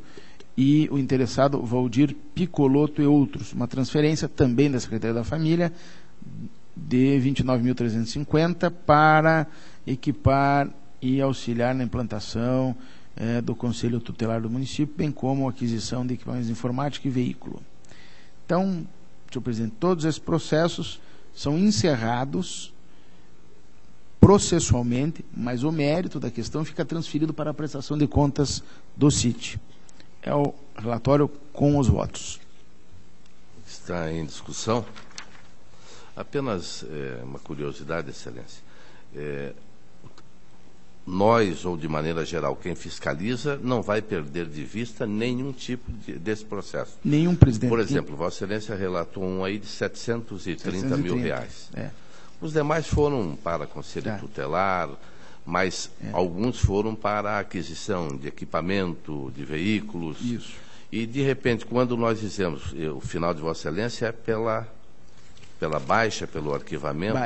e o interessado Valdir Picoloto e outros. Uma transferência também da Secretaria da Família de R$ 29.350 para equipar e auxiliar na implantação do Conselho Tutelar do município, bem como a aquisição de equipamentos de informática e veículo. Então, senhor presidente, todos esses processos são encerrados processualmente, mas o mérito da questão fica transferido para a prestação de contas do CIT. É o relatório com os votos. Está em discussão. Apenas uma curiosidade, Excelência. Nós, ou de maneira geral, quem fiscaliza, não vai perder de vista nenhum tipo desse processo. Nenhum, presidente. Por exemplo, Vossa Excelência relatou um aí de R$ 730 mil. Os demais foram para Conselho Tutelar, mas alguns foram para a aquisição de equipamento, de veículos. Isso. E, de repente, quando nós dizemos o final de Vossa Excelência é pela baixa, pelo arquivamento.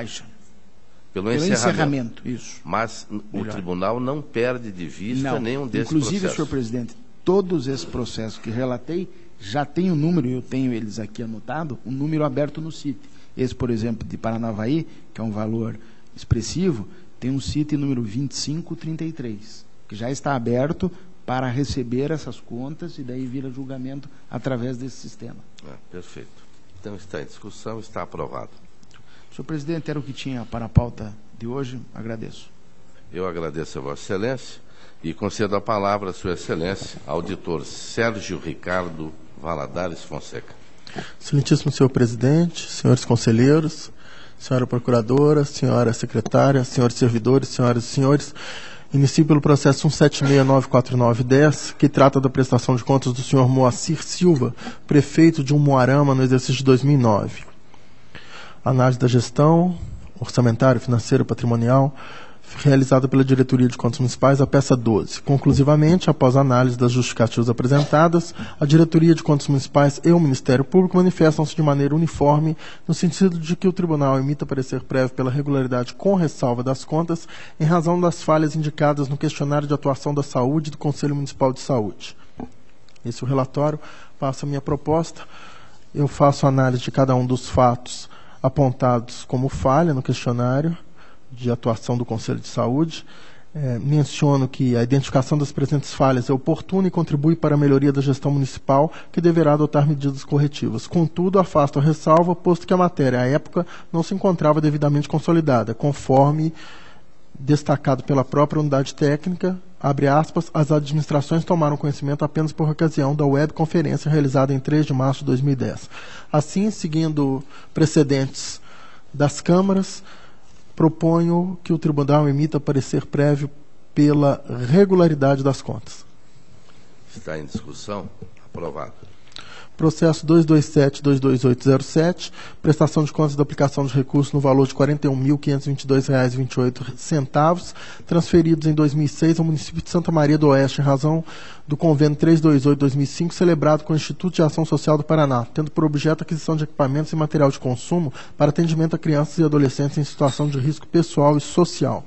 Pelo encerramento. Isso. Mas o tribunal não perde de vista nenhum desses processos. Inclusive, senhor presidente, todos esses processos que relatei já tem o número, eu tenho eles aqui anotado, um número aberto no CIT. Esse, por exemplo, de Paranavaí, que é um valor expressivo, tem um CIT número 2533, que já está aberto para receber essas contas e daí vira julgamento através desse sistema. Perfeito. Então está em discussão, está aprovado. Senhor presidente, era o que tinha para a pauta de hoje. Agradeço. Eu agradeço a Vossa Excelência e concedo a palavra à Sua Excelência, auditor Sérgio Ricardo Valadares Fonseca. Excelentíssimo senhor presidente, senhores conselheiros, senhora procuradora, senhora secretária, senhores servidores, senhoras e senhores, inicio pelo processo 176949910, que trata da prestação de contas do senhor Moacir Silva, prefeito de Umuarama, no exercício de 2009. Análise da gestão orçamentária, financeira, patrimonial, realizada pela Diretoria de Contas Municipais, a peça 12. Conclusivamente, após a análise das justificativas apresentadas, a Diretoria de Contas Municipais e o Ministério Público manifestam-se de maneira uniforme no sentido de que o Tribunal emita parecer prévio pela regularidade com ressalva das contas em razão das falhas indicadas no questionário de atuação da saúde do Conselho Municipal de Saúde. Esse é o relatório. Passo a minha proposta. Eu faço análise de cada um dos fatos apontados como falha no questionário de atuação do Conselho de Saúde. Menciono que a identificação das presentes falhas é oportuna e contribui para a melhoria da gestão municipal, que deverá adotar medidas corretivas. Contudo, afasto a ressalva, posto que a matéria, à época, não se encontrava devidamente consolidada, conforme destacado pela própria unidade técnica, abre aspas, as administrações tomaram conhecimento apenas por ocasião da webconferência realizada em 3 de março de 2010. Assim, seguindo precedentes das câmaras, proponho que o tribunal emita parecer prévio pela regularidade das contas. Está em discussão. Aprovado. Processo 227-22807, prestação de contas da aplicação de recursos no valor de R$ 41.522,28, transferidos em 2006 ao município de Santa Maria do Oeste, em razão do convênio 328-2005, celebrado com o Instituto de Ação Social do Paraná, tendo por objeto a aquisição de equipamentos e material de consumo para atendimento a crianças e adolescentes em situação de risco pessoal e social.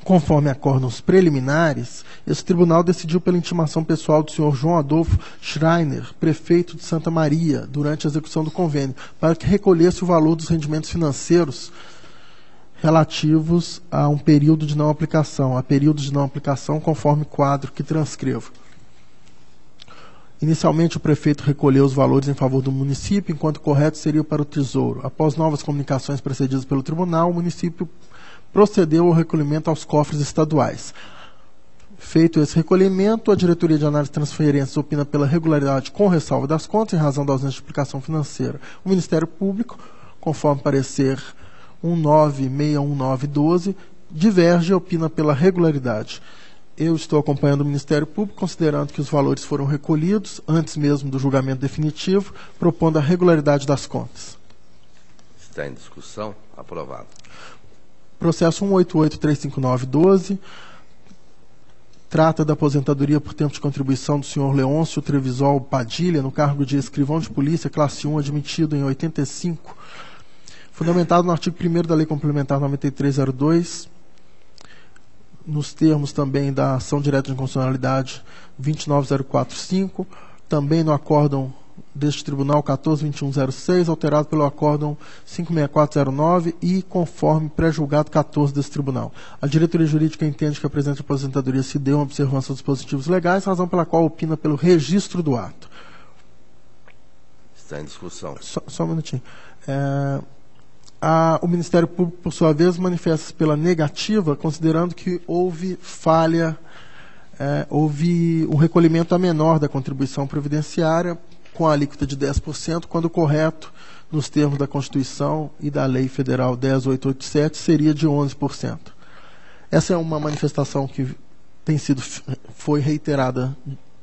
Conforme acórdãos preliminares, esse tribunal decidiu pela intimação pessoal do senhor João Adolfo Schreiner, prefeito de Santa Maria, durante a execução do convênio, para que recolhesse o valor dos rendimentos financeiros relativos a um período de não aplicação, a período de não aplicação conforme quadro que transcrevo. Inicialmente, o prefeito recolheu os valores em favor do município, enquanto o correto seria para o Tesouro. Após novas comunicações precedidas pelo tribunal, o município procedeu ao recolhimento aos cofres estaduais. Feito esse recolhimento, a Diretoria de Análise de Transferências opina pela regularidade com ressalva das contas, em razão da ausência de aplicação financeira. O Ministério Público, conforme parecer 19611912, diverge e opina pela regularidade. Eu estou acompanhando o Ministério Público, considerando que os valores foram recolhidos antes mesmo do julgamento definitivo, propondo a regularidade das contas. Está em discussão. Aprovado. Processo 188-35912 trata da aposentadoria por tempo de contribuição do senhor Leôncio Trevisol Padilha, no cargo de escrivão de polícia, classe 1, admitido em 85, fundamentado no artigo 1º da Lei Complementar 9302, nos termos também da ação direta de inconstitucionalidade 29045, também no acórdão deste Tribunal 142106, alterado pelo acórdão 56409 e conforme pré-julgado 14 desse Tribunal. A diretoria jurídica entende que a presente aposentadoria se deu em observância aos dispositivos legais, razão pela qual opina pelo registro do ato. Está em discussão. Só um minutinho. O Ministério Público, por sua vez, manifesta-se pela negativa, considerando que houve falha, houve um recolhimento a menor da contribuição previdenciária, com a alíquota de 10%, quando o correto, nos termos da Constituição e da Lei Federal 10887, seria de 11%. Essa é uma manifestação que foi reiterada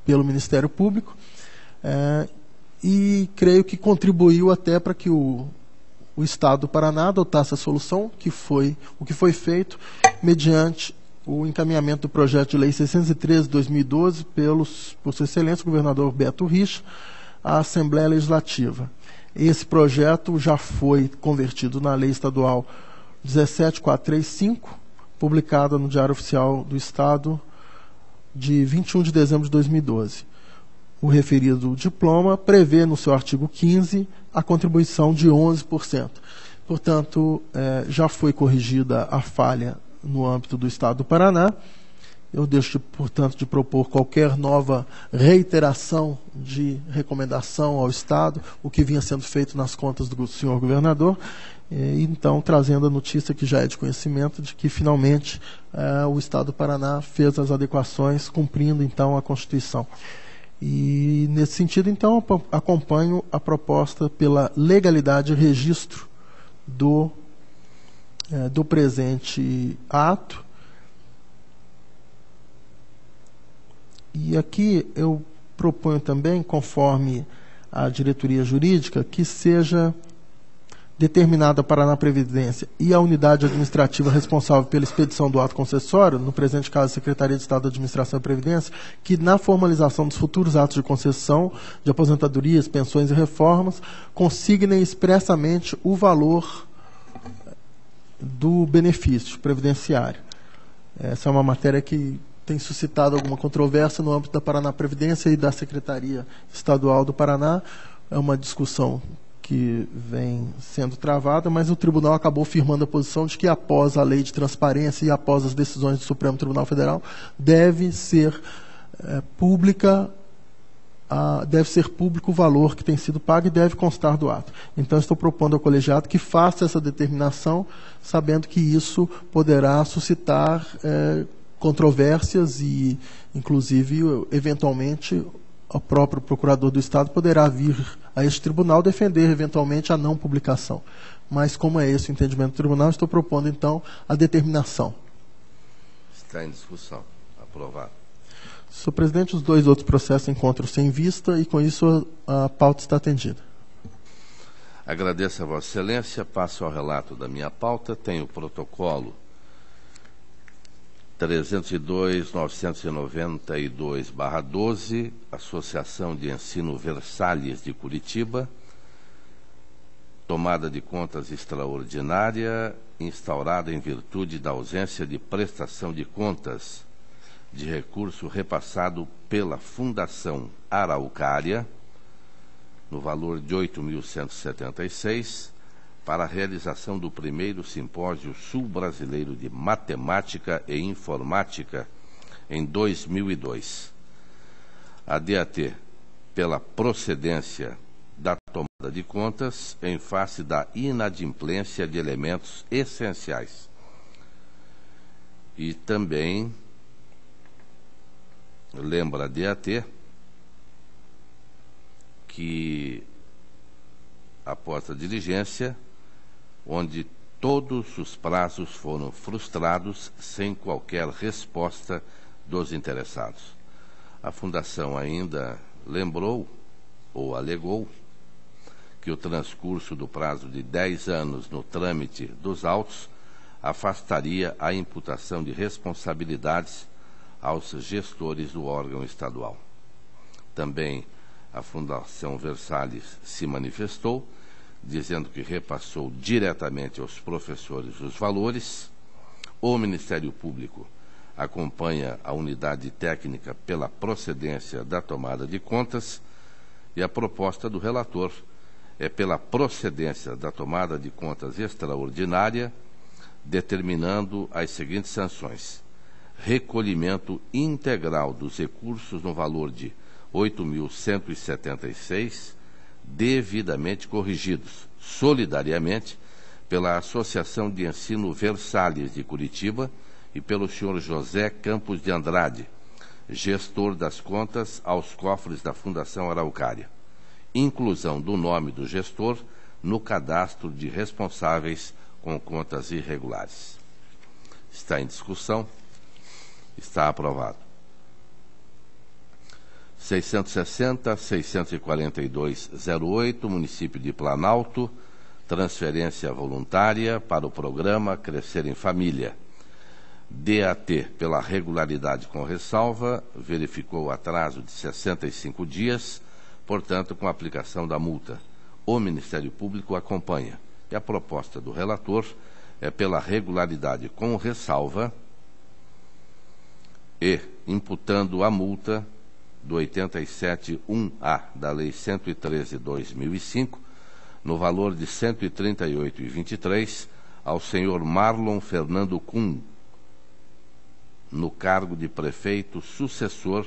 pelo Ministério Público e creio que contribuiu até para que o Estado do Paraná adotasse a solução, o que foi feito mediante o encaminhamento do projeto de lei 613/2012 por Sua Excelência, o governador Beto Richa, à Assembleia Legislativa. Esse projeto já foi convertido na Lei Estadual 17435, publicada no Diário Oficial do Estado de 21 de dezembro de 2012. O referido diploma prevê no seu artigo 15 a contribuição de 11%. Portanto, já foi corrigida a falha no âmbito do Estado do Paraná. Eu deixo, portanto, de propor qualquer nova reiteração de recomendação ao Estado, o que vinha sendo feito nas contas do senhor governador, e então trazendo a notícia que já é de conhecimento de que finalmente o Estado do Paraná fez as adequações, cumprindo então a Constituição. E nesse sentido, então, acompanho a proposta pela legalidade e registro do presente ato. E aqui eu proponho também, conforme a diretoria jurídica, que seja determinada a Paraná Previdência e a unidade administrativa responsável pela expedição do ato concessório, no presente caso a Secretaria de Estado da Administração e Previdência, que na formalização dos futuros atos de concessão de aposentadorias, pensões e reformas, consignem expressamente o valor do benefício previdenciário. Essa é uma matéria que tem suscitado alguma controvérsia no âmbito da Paraná Previdência e da Secretaria Estadual do Paraná. É uma discussão que vem sendo travada, mas o tribunal acabou firmando a posição de que após a lei de transparência e após as decisões do Supremo Tribunal Federal, deve ser público o valor que tem sido pago e deve constar do ato. Então, estou propondo ao colegiado que faça essa determinação, sabendo que isso poderá suscitar controvérsias e, inclusive, eventualmente, o próprio procurador do Estado poderá vir a este tribunal defender, eventualmente, a não publicação. Mas, como é esse o entendimento do tribunal, estou propondo, então, a determinação. Está em discussão. Aprovado. Senhor presidente, os dois outros processos encontram-se em vista e, com isso, a pauta está atendida. Agradeço a Vossa Excelência. Passo ao relato da minha pauta. Tenho o protocolo 302.992/12, Associação de Ensino Versalhes de Curitiba, tomada de contas extraordinária, instaurada em virtude da ausência de prestação de contas de recurso repassado pela Fundação Araucária, no valor de 8.176, para a realização do primeiro Simpósio Sul-Brasileiro de Matemática e Informática em 2002. A DAT, pela procedência da tomada de contas em face da inadimplência de elementos essenciais. E também lembra a DAT que, após a diligência, onde todos os prazos foram frustrados sem qualquer resposta dos interessados. A Fundação ainda lembrou ou alegou que o transcurso do prazo de 10 anos no trâmite dos autos afastaria a imputação de responsabilidades aos gestores do órgão estadual. Também a Fundação Versalhes se manifestou, dizendo que repassou diretamente aos professores os valores. O Ministério Público acompanha a unidade técnica pela procedência da tomada de contas e a proposta do relator é pela procedência da tomada de contas extraordinária, determinando as seguintes sanções: recolhimento integral dos recursos no valor de 8.176, devidamente corrigidos solidariamente pela Associação de Ensino Versalhes de Curitiba e pelo senhor José Campos de Andrade, gestor das contas aos cofres da Fundação Araucária. Inclusão do nome do gestor no cadastro de responsáveis com contas irregulares. Está em discussão. Está aprovado. 660.642.08, município de Planalto, transferência voluntária para o programa Crescer em Família. DAT, pela regularidade com ressalva, verificou o atraso de 65 dias, portanto, com a aplicação da multa. O Ministério Público acompanha. E a proposta do relator é pela regularidade com ressalva e imputando a multa do 87.1A da Lei 113/2005, no valor de R$ 138,23, ao senhor Marlon Fernando Kuhn, no cargo de prefeito sucessor,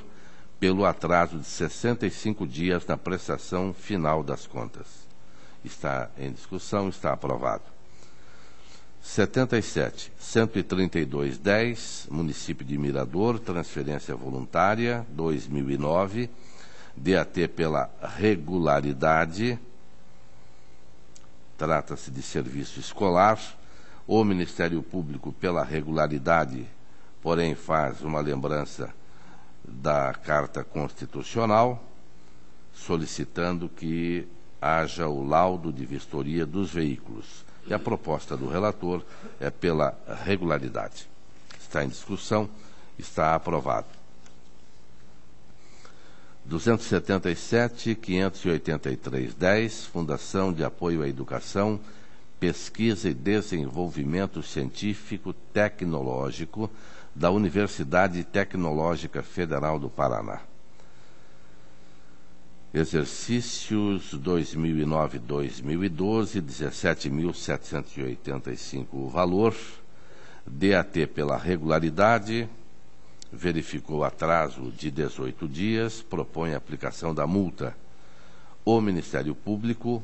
pelo atraso de 65 dias na prestação final das contas. Está em discussão, está aprovado. 77.132.10, município de Mirador, transferência voluntária, 2009, DAT pela regularidade, trata-se de serviço escolar. O Ministério Público, pela regularidade, porém faz uma lembrança da Carta Constitucional, solicitando que haja o laudo de vistoria dos veículos. E a proposta do relator é pela regularidade. Está em discussão, está aprovado. 277.583.10, Fundação de Apoio à Educação, Pesquisa e Desenvolvimento Científico Tecnológico da Universidade Tecnológica Federal do Paraná. Exercícios 2009-2012, 17.785 o valor. DAT pela regularidade, verificou atraso de 18 dias, propõe a aplicação da multa. O Ministério Público,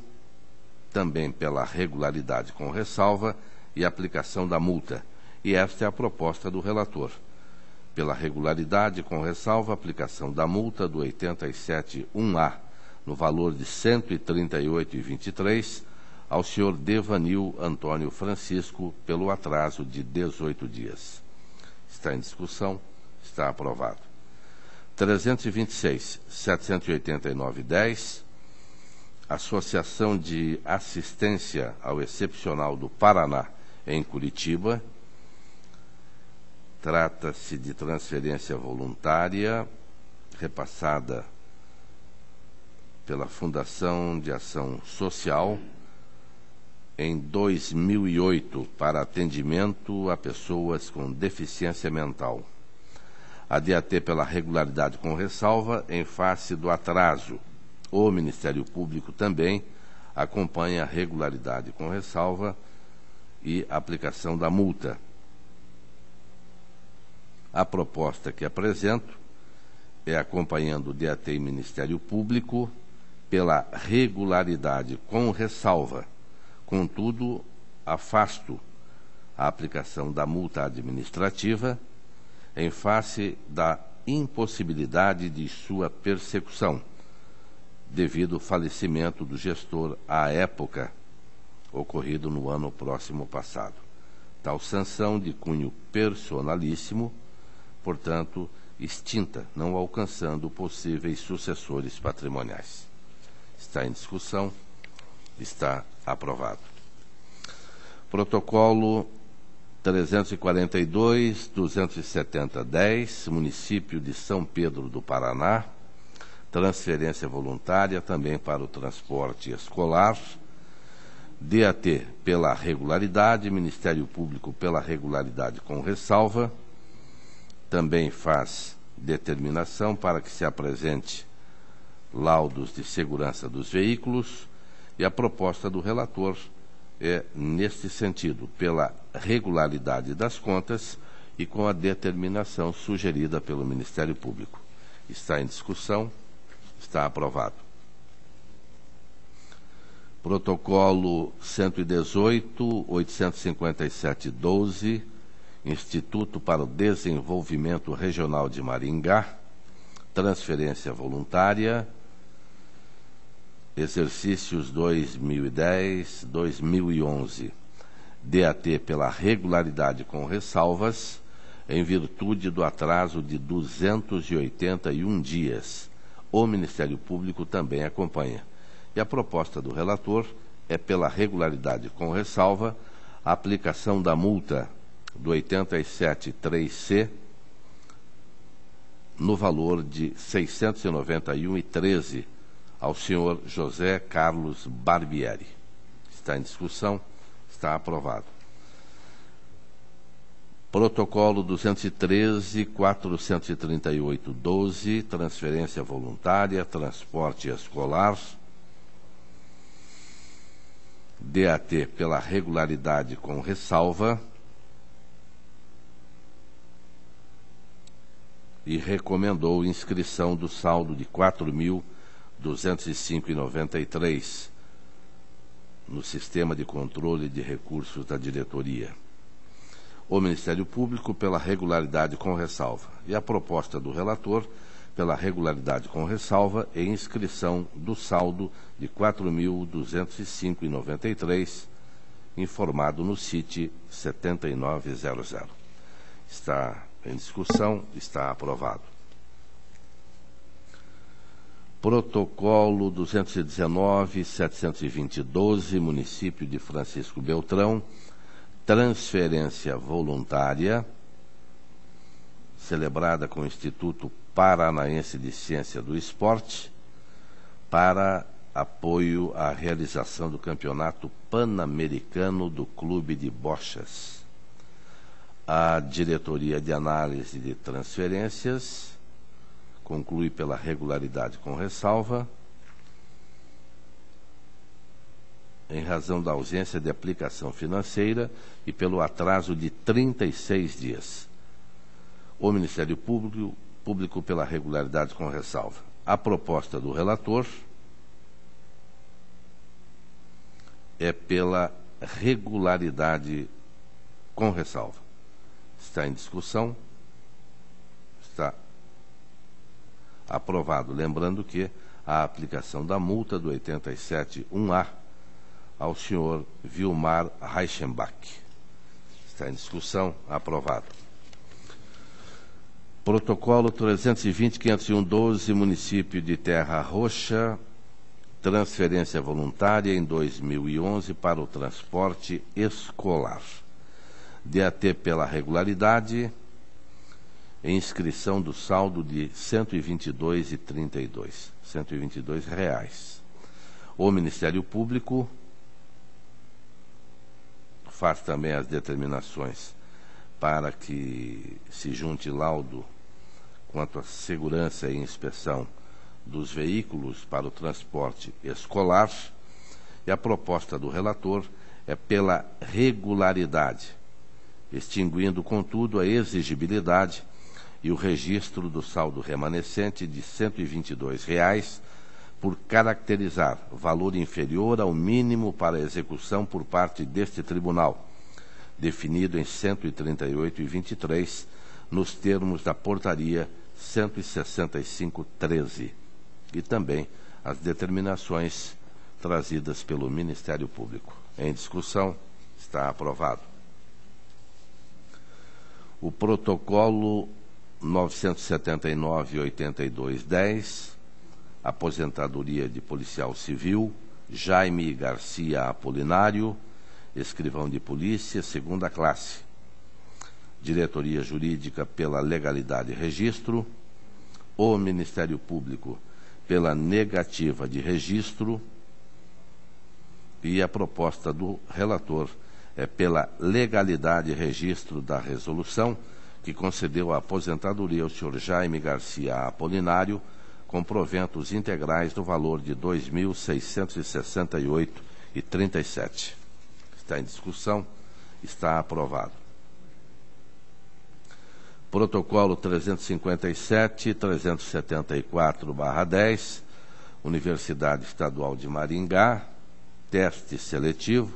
também pela regularidade com ressalva e aplicação da multa. E esta é a proposta do relator. Pela regularidade com ressalva, aplicação da multa do 87.1A, no valor de R$ 138,23, ao senhor Devanil Antônio Francisco, pelo atraso de 18 dias. Está em discussão, está aprovado. 326, 789-10, Associação de Assistência ao Excepcional do Paraná, em Curitiba. Trata-se de transferência voluntária repassada pela Fundação de Ação Social em 2008 para atendimento a pessoas com deficiência mental. A DAT pela regularidade com ressalva em face do atraso. O Ministério Público também acompanha a regularidade com ressalva e aplicação da multa. A proposta que apresento é acompanhando o DAT e Ministério Público pela regularidade com ressalva. Contudo, afasto a aplicação da multa administrativa em face da impossibilidade de sua persecução, devido ao falecimento do gestor à época, ocorrido no ano próximo passado. Tal sanção de cunho personalíssimo, portanto, extinta, não alcançando possíveis sucessores patrimoniais. Está em discussão, está aprovado. Protocolo 342-270-10, município de São Pedro do Paraná, transferência voluntária também para o transporte escolar. DAT pela regularidade, Ministério Público pela regularidade com ressalva. Também faz determinação para que se apresente laudos de segurança dos veículos, e a proposta do relator é neste sentido, pela regularidade das contas e com a determinação sugerida pelo Ministério Público. Está em discussão, está aprovado. Protocolo 118-857-12, Instituto para o Desenvolvimento Regional de Maringá, transferência voluntária, exercícios 2010-2011, DAT pela regularidade com ressalvas, em virtude do atraso de 281 dias. O Ministério Público também acompanha. E a proposta do relator é pela regularidade com ressalva, a aplicação da multa do 87.3C no valor de R$ 691,13 ao senhor José Carlos Barbieri. Está em discussão, está aprovado. Protocolo 213-438-12, transferência voluntária, transporte escolar. DAT pela regularidade com ressalva e recomendou inscrição do saldo de R$ 4.205,93 no sistema de controle de recursos da diretoria. O Ministério Público pela regularidade com ressalva e a proposta do relator pela regularidade com ressalva e inscrição do saldo de R$ 4.205,93 informado no CIT 7900. Está em discussão, está aprovado. Protocolo 219-720-12, município de Francisco Beltrão, transferência voluntária, celebrada com o Instituto Paranaense de Ciência do Esporte, para apoio à realização do Campeonato Pan-Americano do Clube de Bochas. A Diretoria de Análise de Transferências conclui pela regularidade com ressalva, em razão da ausência de aplicação financeira e pelo atraso de 36 dias. O Ministério Público pela regularidade com ressalva. A proposta do relator é pela regularidade com ressalva. Está em discussão, está aprovado. Lembrando que a aplicação da multa do 87.1A ao senhor Vilmar Reichenbach. Está em discussão, aprovado. Protocolo 320.501.12, município de Terra Roxa, transferência voluntária em 2011 para o transporte escolar. DAT pela regularidade, inscrição do saldo de R$ 122,32, R$ 122. O Ministério Público faz também as determinações para que se junte laudo quanto à segurança e inspeção dos veículos para o transporte escolar, e a proposta do relator é pela regularidade, extinguindo, contudo, a exigibilidade e o registro do saldo remanescente de R$ 122, por caracterizar valor inferior ao mínimo para execução por parte deste tribunal, definido em 138,23, nos termos da portaria 165/13, e também as determinações trazidas pelo Ministério Público. Em discussão, está aprovado. O protocolo 979/8210, aposentadoria de policial civil, Jaime Garcia Apolinário, escrivão de polícia, 2ª classe. Diretoria Jurídica pela legalidade e registro. O Ministério Público pela negativa de registro. E a proposta do relator é pela legalidade e registro da resolução que concedeu a aposentadoria ao senhor Jaime Garcia Apolinário, com proventos integrais no valor de R$ 2.668,37. Está em discussão, está aprovado. Protocolo 357/374/10, Universidade Estadual de Maringá, teste seletivo.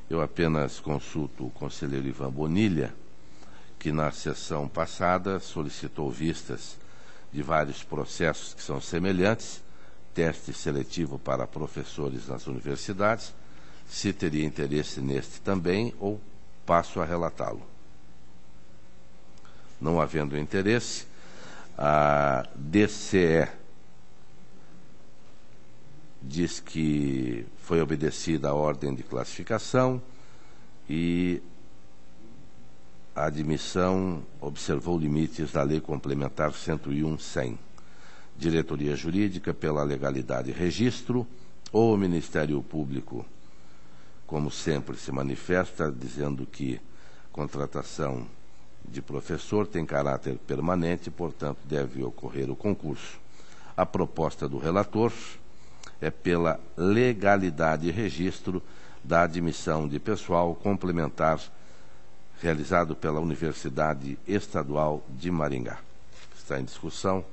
Eu apenas consulto o conselheiro Ivan Bonilha, que na sessão passada solicitou vistas de vários processos que são semelhantes, teste seletivo para professores nas universidades, se teria interesse neste também, ou passo a relatá-lo. Não havendo interesse, a DCE diz que foi obedecida a ordem de classificação e a admissão observou limites da Lei Complementar 101/100. Diretoria Jurídica pela legalidade e registro. O Ministério Público, como sempre, se manifesta dizendo que contratação de professor tem caráter permanente, portanto, deve ocorrer o concurso. A proposta do relator é pela legalidade e registro da admissão de pessoal complementar realizado pela Universidade Estadual de Maringá. Está em discussão,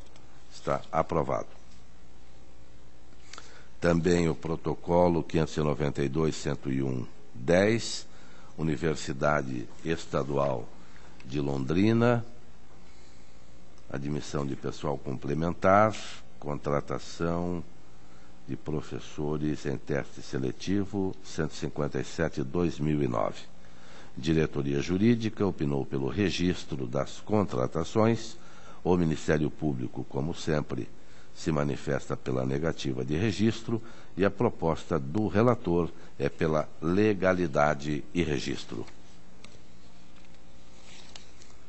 está aprovado. Também o protocolo 592/101/10, Universidade Estadual de Londrina, admissão de pessoal complementar, contratação de professores em teste seletivo, 157/2009. Diretoria Jurídica opinou pelo registro das contratações. O Ministério Público, como sempre, se manifesta pela negativa de registro, e a proposta do relator é pela legalidade e registro.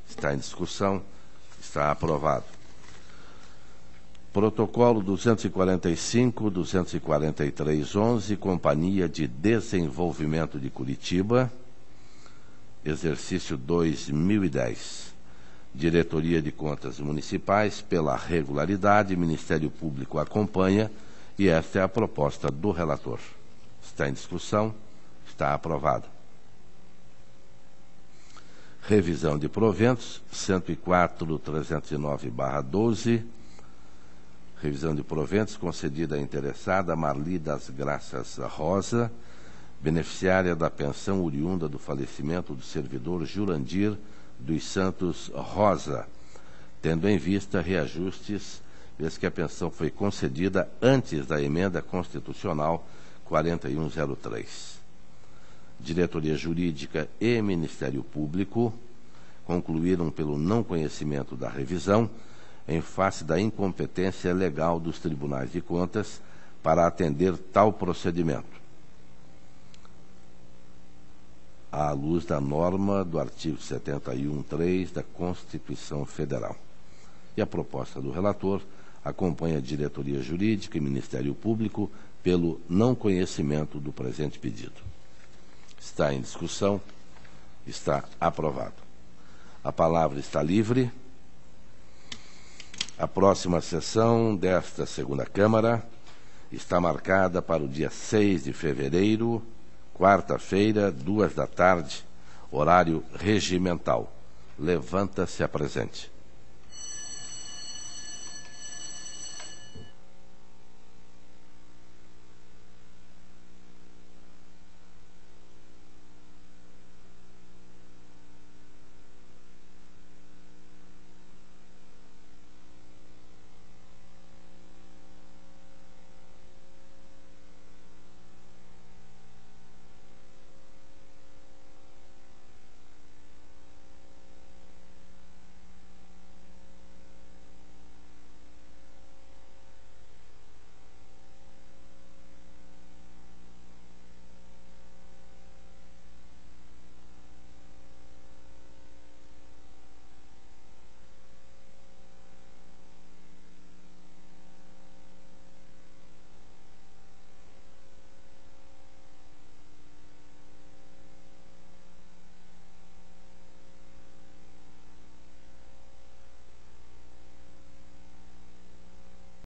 Está em discussão, está aprovado. Protocolo 245/243/11, Companhia de Desenvolvimento de Curitiba, exercício 2010. Diretoria de Contas Municipais pela regularidade, Ministério Público acompanha, e esta é a proposta do relator. Está em discussão, está aprovado. Revisão de proventos, 104.309/12. Revisão de proventos concedida à interessada Marli das Graças Rosa, beneficiária da pensão oriunda do falecimento do servidor Jurandir dos Santos Rosa, tendo em vista reajustes, vez que a pensão foi concedida antes da emenda constitucional 4103. Diretoria Jurídica e Ministério Público, concluíram pelo não conhecimento da revisão, em face da incompetência legal dos tribunais de contas para atender tal procedimento, à luz da norma do artigo 71(3) da Constituição Federal. E a proposta do relator acompanha a diretoria jurídica e Ministério Público pelo não conhecimento do presente pedido. Está em discussão. Está aprovado. A palavra está livre. A próxima sessão desta segunda Câmara está marcada para o dia 6 de fevereiro, quarta-feira, 2 da tarde, horário regimental. Levanta-se a presente.